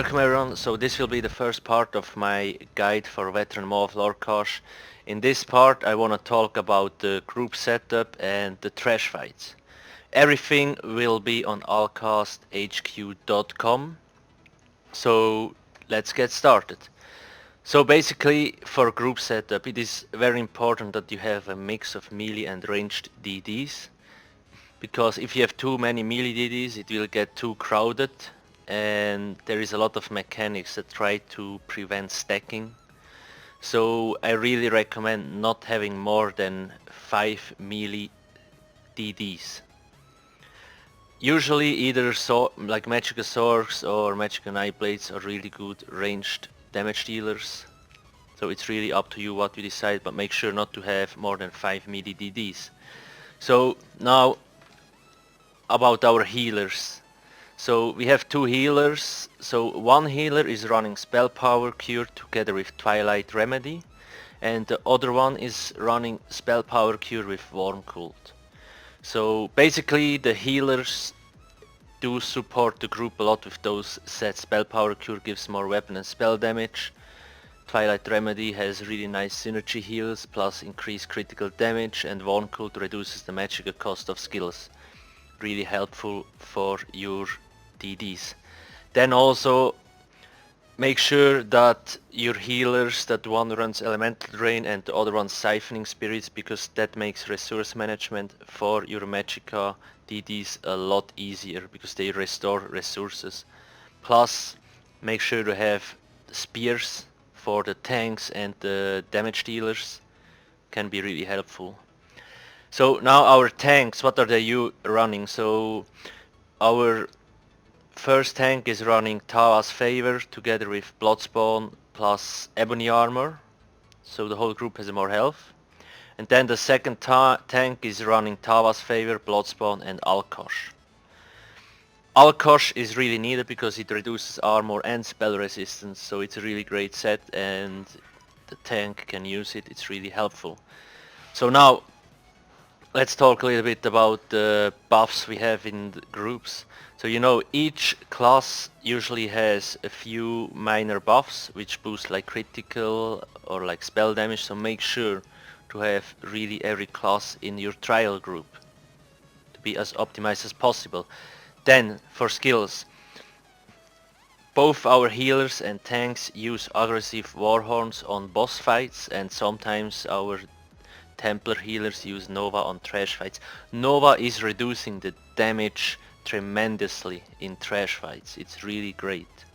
Welcome everyone, so this will be the first part of my guide for veteran Maw of Lorkhaj. In this part I want to talk about the group setup and the trash fights. Everything will be on alcasthq.com, so let's get started. So basically for group setup it is very important that you have a mix of melee and ranged DDs, because if you have too many melee DDs it will get too crowded, and there is a lot of mechanics that try to prevent stacking. So I really recommend not having more than 5 melee DDs. Usually either like Magic Swords or Magic Knife Blades are really good ranged damage dealers. So it's really up to you what you decide, but make sure not to have more than 5 melee DDs. So now about our healers. So we have two healers. So one healer is running Spell Power Cure together with Twilight Remedy, and the other one is running Spell Power Cure with Worm Cult. So basically the healers do support the group a lot with those sets. Spell Power Cure gives more weapon and spell damage. Twilight Remedy has really nice synergy heals plus increased critical damage, and Worm Cult reduces the magical cost of skills. Really helpful for your DDs. Then also make sure that your healers, that one runs Elemental Drain and the other one Siphoning Spirits, because that makes resource management for your Magicka DDs a lot easier because they restore resources. Plus make sure to have spears for the tanks and the damage dealers, can be really helpful. So now our tanks, what are they running? So our first tank is running Tawa's Favor together with Bloodspawn plus Ebony Armor, so the whole group has more health. And then the second tank is running Tawa's Favor, Bloodspawn and Alcast. Alcast is really needed because it reduces armor and spell resistance, so it's a really great set and the tank can use it, it's really helpful. So now let's talk a little bit about the buffs we have in the groups. So you know, each class usually has a few minor buffs which boost like critical or like spell damage, so make sure to have really every class in your trial group to be as optimized as possible. Then for skills, both our healers and tanks use aggressive warhorns on boss fights, and sometimes our Templar healers use Nova on trash fights. Nova is reducing the damage tremendously in trash fights, it's really great.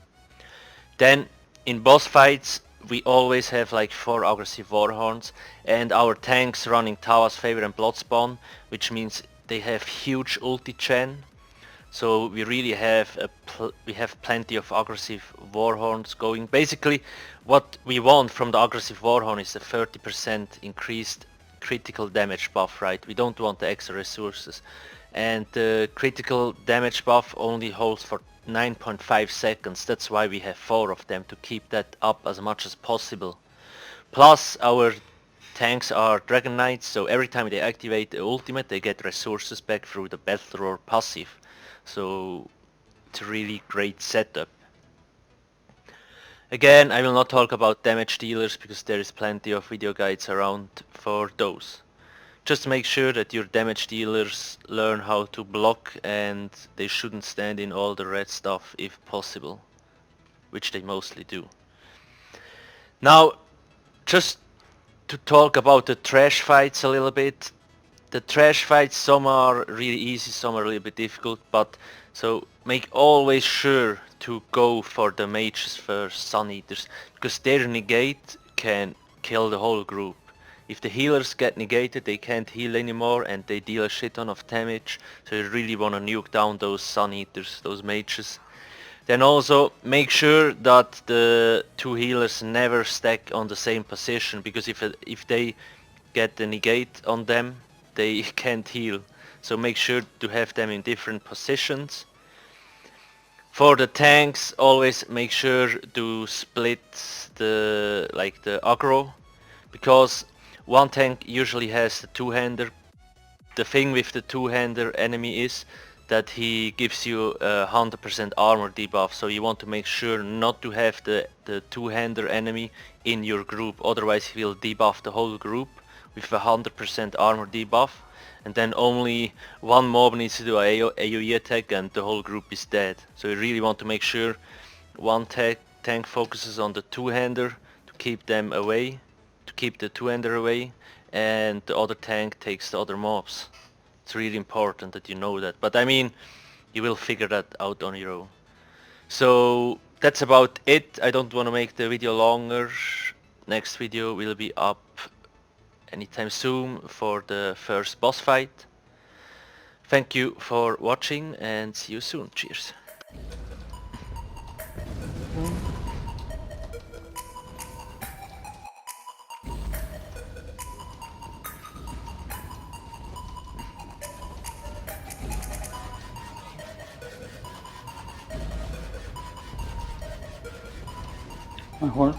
Then in boss fights we always have like 4 aggressive warhorns, and our tanks running Tawa's Favor and Bloodspawn, which means they have huge ulti chain. So we really have plenty of aggressive warhorns going. Basically what we want from the aggressive warhorn is a 30% increased critical damage buff, right? We don't want the extra resources, and the critical damage buff only holds for 9.5 seconds. That's why we have 4 of them, to keep that up as much as possible. Plus our tanks are Dragon Knights, so every time they activate the ultimate they get resources back through the Battle Roar passive, so it's a really great setup. Again, I will not talk about damage dealers because there is plenty of video guides around for those. Just make sure that your damage dealers learn how to block, and they shouldn't stand in all the red stuff if possible, which they mostly do. Now, just to talk about the trash fights a little bit. The trash fights, some are really easy, some are a little bit difficult, but so make always sure to go for the mages first, Sun Eaters, because their negate can kill the whole group. If the healers get negated they can't heal anymore and they deal a shit ton of damage, so you really want to nuke down those Sun Eaters, those mages. Then also make sure that the 2 healers never stack on the same position, because if they get the negate on them they can't heal, so make sure to have them in different positions. For the tanks, always make sure to split the aggro, because one tank usually has the two-hander. The thing with the two-hander enemy is that he gives you a 100% armor debuff, so you want to make sure not to have the two-hander enemy in your group, otherwise he will debuff the whole group with a 100% armor debuff, and then only one mob needs to do a AoE attack and the whole group is dead. So you really want to make sure one tank focuses on the two-hander to keep them away, to keep the two-hander away, and the other tank takes the other mobs. It's really important that you know that, but I mean, you will figure that out on your own. So that's about it. I don't want to make the video longer. Next video will be up anytime soon for the first boss fight. Thank you for watching and see you soon. Cheers. Hold.